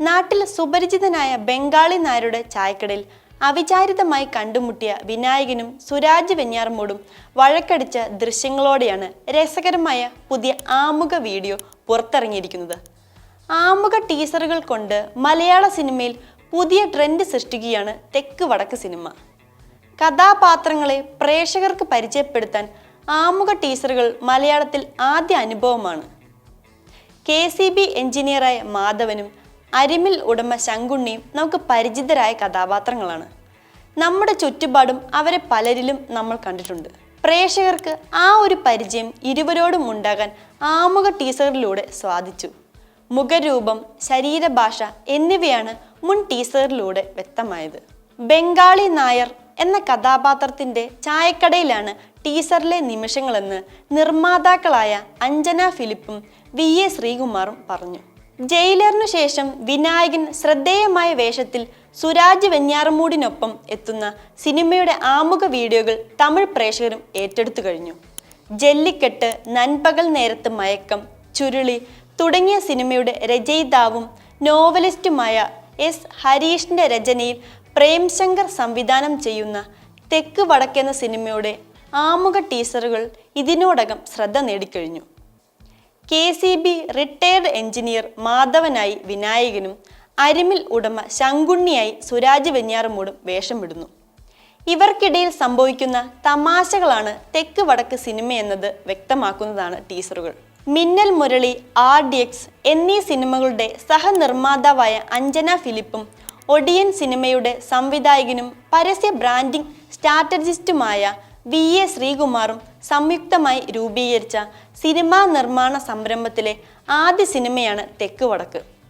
നാട്ടിൽ സുപരിചിതനായ ബംഗാളി നായരുടെ ചായക്കടയിൽ അവിചാരിതമായി കണ്ടുമുട്ടിയ വിനായകനും സുരാജ് വെഞ്ഞാറമൂടും വഴക്കടിച്ച ദൃശ്യങ്ങളോടെയാണ് രസകരമായ പുതിയ ആമുഖ വീഡിയോ പുറത്തിറങ്ങിയിരിക്കുന്നത്. ആമുഖ ടീസറുകൾ കൊണ്ട് മലയാള സിനിമയിൽ പുതിയ ട്രെൻഡ് സൃഷ്ടിക്കുകയാണ് തെക്ക് വടക്ക് സിനിമ. കഥാപാത്രങ്ങളെ പ്രേക്ഷകർക്ക് പരിചയപ്പെടുത്താൻ ആമുഖ ടീസറുകൾ മലയാളത്തിൽ ആദ്യ അനുഭവമാണ്. KCB എഞ്ചിനീയറായ മാധവനും അരിമിൽ ഉടമ ശങ്കുണ്ണിയും നമുക്ക് പരിചിതരായ കഥാപാത്രങ്ങളാണ്. നമ്മുടെ ചുറ്റുപാടും അവരെ പലരിലും നമ്മൾ കണ്ടിട്ടുണ്ട്. പ്രേക്ഷകർക്ക് ആ ഒരു പരിചയം ഇരുവരോടും ഉണ്ടാകാൻ ആമുഖ ടീസറിലൂടെ സാധിച്ചു. മുഖരൂപം, ശരീരഭാഷ എന്നിവയാണ് മുൻ ടീസറിലൂടെ വ്യക്തമായത്. ബംഗാളി നായർ എന്ന കഥാപാത്രത്തിന്റെ ചായക്കടയിലാണ് ടീസറിലെ നിമിഷങ്ങളെന്ന് നിർമ്മാതാക്കളായ അഞ്ജന ഫിലിപ്പും VA ശ്രീകുമാറും പറഞ്ഞു. ജയിലറിനു ശേഷം വിനായകൻ ശ്രദ്ധേയമായ വേഷത്തിൽ സുരാജ് വെഞ്ഞാറമൂടിനൊപ്പം എത്തുന്ന സിനിമയുടെ ആമുഖ വീഡിയോകൾ തമിഴ് പ്രേക്ഷകരും ഏറ്റെടുത്തു കഴിഞ്ഞു. ജല്ലിക്കെട്ട്, നൻപകൽ നേരത്ത് മയക്കം, ചുരുളി തുടങ്ങിയ സിനിമയുടെ രചയിതാവും നോവലിസ്റ്റുമായ S. ഹരീഷിന്റെ രചനയിൽ പ്രേംശങ്കർ സംവിധാനം ചെയ്യുന്ന തെക്ക് വടക്കെന്ന സിനിമയുടെ ആമുഖ ടീസറുകൾ ഇതിനോടകം ശ്രദ്ധ നേടിക്കഴിഞ്ഞു. KCB റിട്ടയർഡ് എഞ്ചിനീയർ മാധവനായി വിനായകനും അരിമിൽ ഉടമ ശങ്കുണ്ണിയായി സുരാജ് വെഞ്ഞാറമൂടും വേഷമിടുന്നു. ഇവർക്കിടയിൽ സംഭവിക്കുന്ന തമാശകളാണ് തെക്ക് വടക്ക് സിനിമയെന്നത് വ്യക്തമാക്കുന്നതാണ് ടീസറുകൾ. മിന്നൽ മുരളി, RDX എന്നീ സിനിമകളുടെ സഹനിർമ്മാതാവായ അഞ്ജന ഫിലിപ്പും ഒടിയൻ സിനിമയുടെ സംവിധായകനും പരസ്യ ബ്രാൻഡിംഗ് സ്ട്രാറ്റജിസ്റ്റുമായ VA ശ്രീകുമാറും സംയുക്തമായി രൂപീകരിച്ച സിനിമാ നിർമ്മാണ സംരംഭത്തിലെ ആദ്യ സിനിമയാണ് തെക്ക് വടക്ക്.